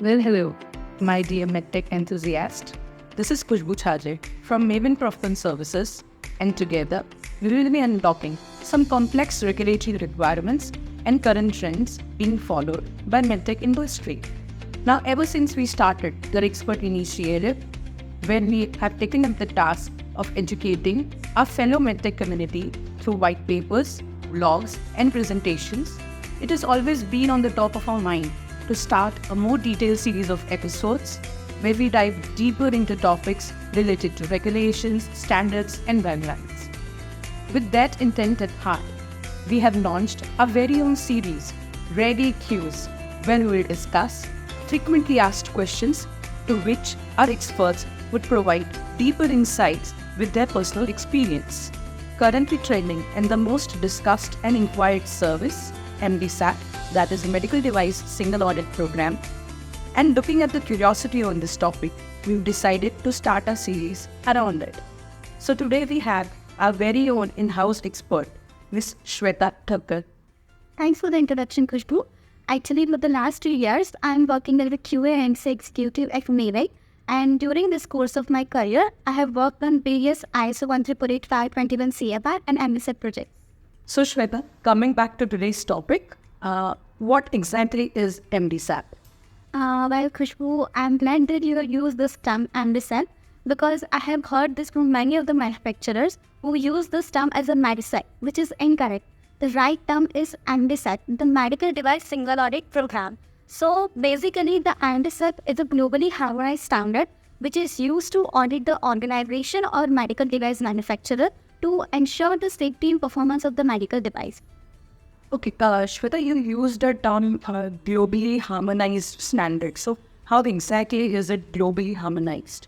Well, hello, my dear MedTech enthusiast. This is Kushbu Chaje from Maven Profit Services, and together we will be unlocking some complex regulatory requirements and current trends being followed by MedTech industry. Now, ever since we started the Expert Initiative, where we have taken up the task of educating our fellow MedTech community through white papers, blogs, and presentations, it has always been on the top of our mind to start a more detailed series of episodes where we dive deeper into topics related to regulations, standards, and guidelines. With that intent at heart, we have launched our very own series, Ready Qs, where we will discuss frequently asked questions to which our experts would provide deeper insights with their personal experience. Currently trending and the most discussed and inquired service, MDSAP, that is Medical Device Single Audit Program. And looking at the curiosity on this topic, we've decided to start a series around it. So today we have our very own in-house expert, Ms. Shweta Thakkar. Thanks for the introduction, Kushbu. Actually, for the last 2 years, I'm working as a QA and QC executive at Maven. And during this course of my career, I have worked on various ISO 13485, 21 CFR and MSF projects. So Shweta, coming back to today's topic, what exactly is MDSAP? Well, Kushbu, I'm glad that you use this term MDSAP because I have heard this from many of the manufacturers who use this term as a MDSAP, which is incorrect. The right term is MDSAP, the Medical Device Single Audit Program. So basically, the MDSAP is a globally harmonized standard which is used to audit the organization or medical device manufacturer to ensure the safety and performance of the medical device. Okay, Shweta, you used the term globally harmonized standard. So how exactly is it globally harmonized?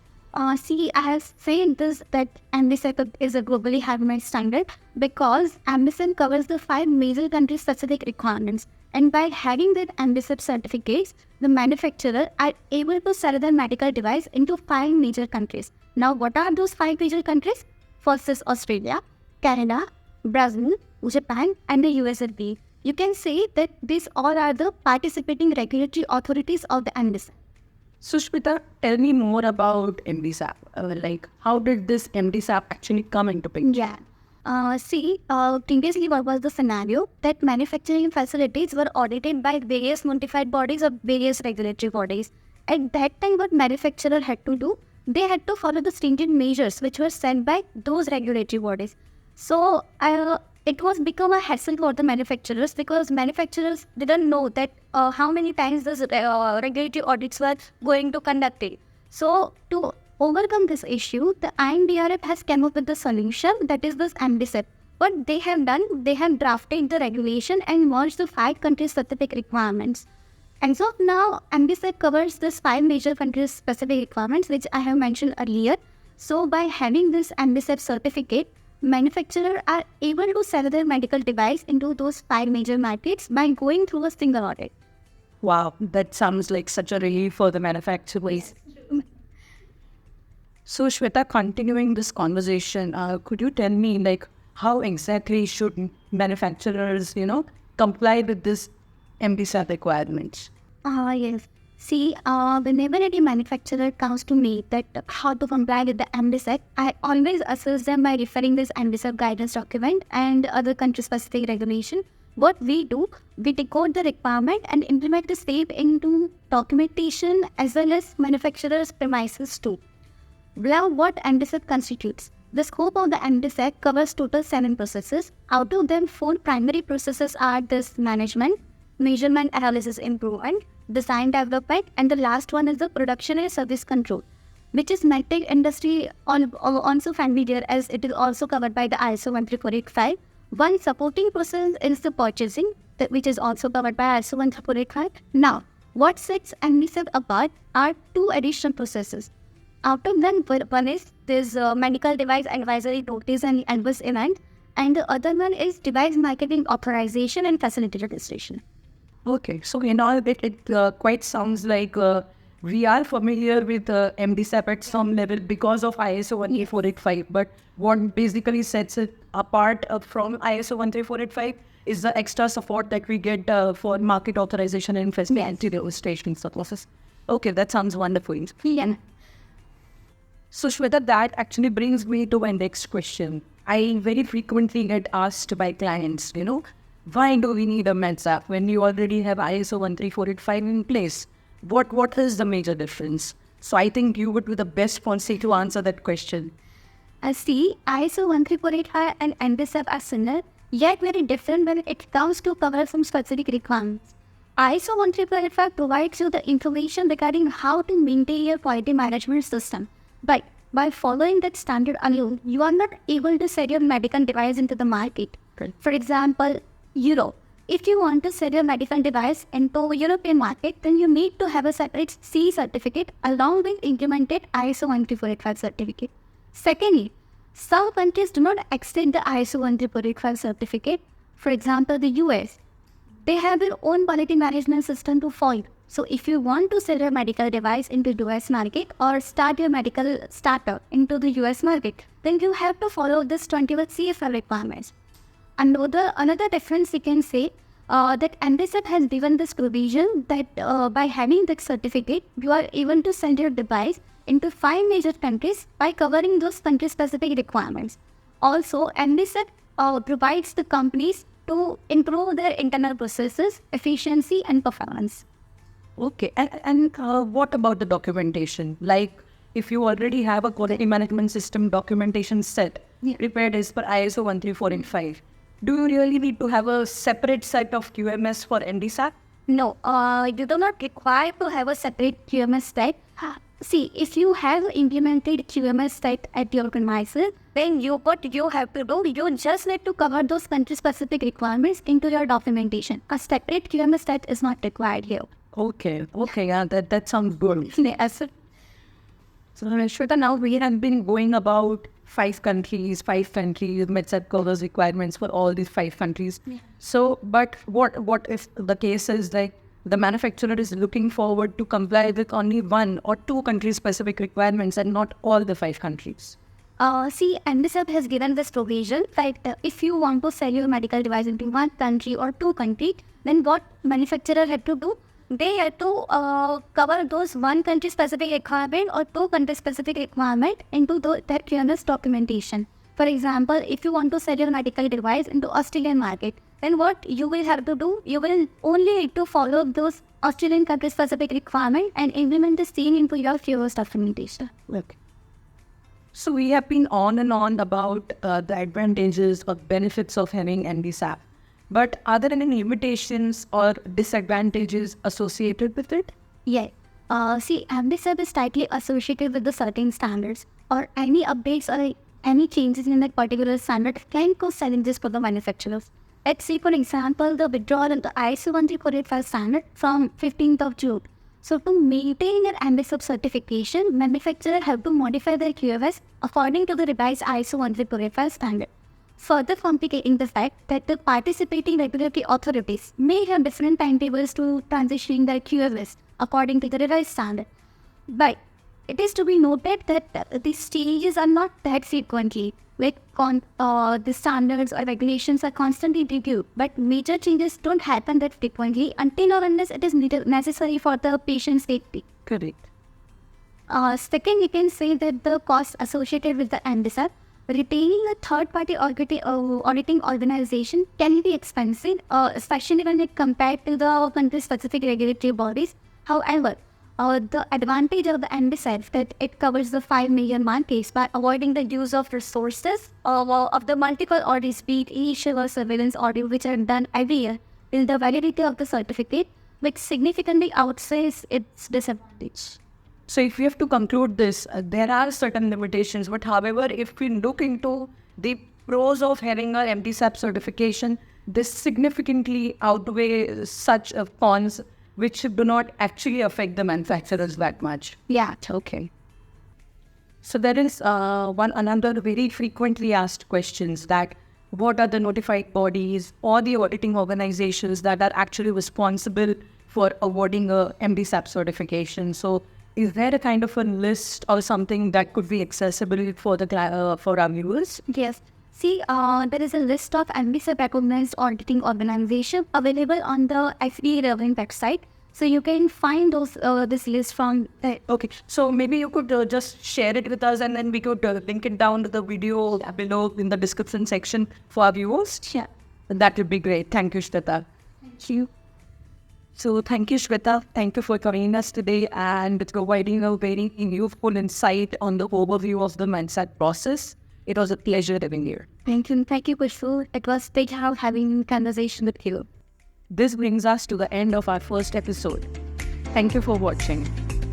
See, I have said this that MDSAP is a globally harmonized standard because MDSAP covers the 5 major country-specific requirements. And by having that MDSAP certificates, the manufacturer are able to sell their medical device into 5 major countries. Now, what are those 5 major countries? First is Australia, Canada, Brazil, Japan, and the USFB. You can say that these all are the participating regulatory authorities of the MDSAP. So Shweta, tell me more about MDSAP. How did this MDSAP actually come into picture? Yeah. Previously what was the scenario that manufacturing facilities were audited by various notified bodies or various regulatory bodies. At that time, what manufacturer had to do, they had to follow the stringent measures which were set by those regulatory bodies. So it was become a hassle for the manufacturers because manufacturers didn't know that how many times those regulatory audits were going to conduct it. So to overcome this issue, the INDRF has come up with the solution that is this MDSAP. What they have done, they have drafted the regulation and merged the 5 country-specific requirements. And so now MDSAP covers this 5 major country-specific requirements which I have mentioned earlier. So by having this MDSAP certificate, manufacturers are able to sell their medical device into those 5 major markets by going through a single audit. Wow, that sounds like such a relief for the manufacturers. So Shweta, continuing this conversation, could you tell me how exactly should manufacturers, comply with this MDSAP requirements? Yes. See, whenever any manufacturer comes to me that how to comply with the MDSAP, I always assist them by referring this MDSAP guidance document and other country-specific regulation. What we do, we decode the requirement and implement the same into documentation as well as manufacturer's premises too. Now, what MDSAP constitutes? The scope of the MDSAP covers total 7 processes. Out of them, 4 primary processes are this management, measurement, analysis, improvement, design development, and the last one is the production and service control, which is medtech industry also familiar as it is also covered by the ISO 13485. One supporting process is the purchasing, which is also covered by ISO 13485. Now, what sets MDSAP apart are 2 additional processes. Out of them, one is this medical device advisory notice and adverse event, and the other one is device marketing authorization and facility registration. Okay, so in all it quite sounds like we are familiar with MDSAP at some level because of ISO 13485, but what basically sets it apart from ISO 13485 is the extra support that we get for market authorization and facility registration process. Okay, that sounds wonderful. Yeah. So Shweta, that actually brings me to my next question. I very frequently get asked by clients, why do we need a MedSAP when you already have ISO 13485 in place? What is the major difference? So I think you would be the best person to answer that question. See, ISO 13485 and NBSF are similar, yet very different when it comes to cover some specific requirements. ISO 13485 provides you the information regarding how to maintain your quality management system. But by following that standard alone, you are not able to sell your medical device into the market. Okay. For example, Europe. If you want to sell your medical device into European market, then you need to have a separate CE certificate along with implemented ISO 13485 certificate. Secondly, some countries do not extend the ISO 13485 certificate. For example, the US. They have their own quality management system to follow. So if you want to sell your medical device into the US market or start your medical startup into the US market, then you have to follow this 21 CFR requirements. Another difference we can say that NBSF has given this provision that by having this certificate, you are able to send your device into 5 major countries by covering those country-specific requirements. Also, NBSF provides the companies to improve their internal processes, efficiency, and performance. Okay, and what about the documentation? Like, if you already have a quality management system documentation set prepared as per ISO 13485, do you really need to have a separate set of QMS for NDSAP? No, you do not require to have a separate QMS set. See, if you have implemented QMS set at your premises, then what you have to do, you just need to cover those country-specific requirements into your documentation. A separate QMS set is not required here. Okay, yeah, that sounds good. Yes. So Shweta, now we have been going about 5 countries, MedSAP covers requirements for all these 5 countries. Yeah. So, but what if the case is like the manufacturer is looking forward to comply with only 1 or 2 country-specific requirements and not all the 5 countries? See, NBSF has given this provision that if you want to sell your medical device into 1 country or 2 countries, then what manufacturer had to do? They had to cover those 1 country specific requirement or 2 country specific requirement into that QMS documentation. For example, if you want to sell your medical device into Australian market, then what you will have to do, you will only need to follow those Australian country specific requirement and implement the same into your QMS documentation. Okay. So we have been on and on about the advantages or benefits of having NDSAP. But are there any limitations or disadvantages associated with it? Yeah. See, NBSF is tightly associated with the certain standards, or any updates or any changes in that particular standard can cause challenges for the manufacturers. Let's see, for example, the withdrawal of the ISO 13485 standard from 15th of June. So to maintain their NBSF certification, manufacturers have to modify their QFS according to the revised ISO 13485 standard, further complicating the fact that the participating regulatory authorities may have different timetables to transitioning their QFS according to the revised standard. But it is to be noted that these changes are not that frequently. Like the standards or regulations are constantly reviewed, but major changes don't happen that frequently until or unless it is necessary for the patient safety. Correct. Second, we can say that the costs associated with the NBSF, retaining a third-party auditing organization can be expensive, especially when it compared to the country-specific regulatory bodies. However, the advantage of the NBSF that it covers the 5 million markets by avoiding the use of resources of the multiple audits, be it initial or surveillance audit, which are done every year, till the validity of the certificate, which significantly outweighs its disadvantage. So if we have to conclude this, there are certain limitations, but however, if we look into the pros of having a MDSAP certification, this significantly outweighs such cons which do not actually affect the manufacturers that much. Yeah. Okay. So there is another very frequently asked questions that what are the notified bodies or the auditing organizations that are actually responsible for awarding a MDSAP certification? So is there a kind of a list or something that could be accessible for the for our viewers? Yes. See, there is a list of NBSF recognized auditing organizations available on the FDA relevant website. So you can find those this list from there. Okay, so maybe you could just share it with us and then we could link it down to the video below in the description section for our viewers. Yeah. That would be great. Thank you, Shweta. Thank you. So thank you, Shweta. Thank you for joining us today and providing a very useful insight on the overview of the mindset process. It was a pleasure having you. Thank you. Thank you, Kushbu. It was great having conversation with you. This brings us to the end of our first episode. Thank you for watching.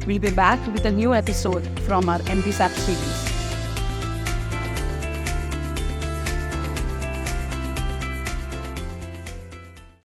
We'll be back with a new episode from our MD SAP series.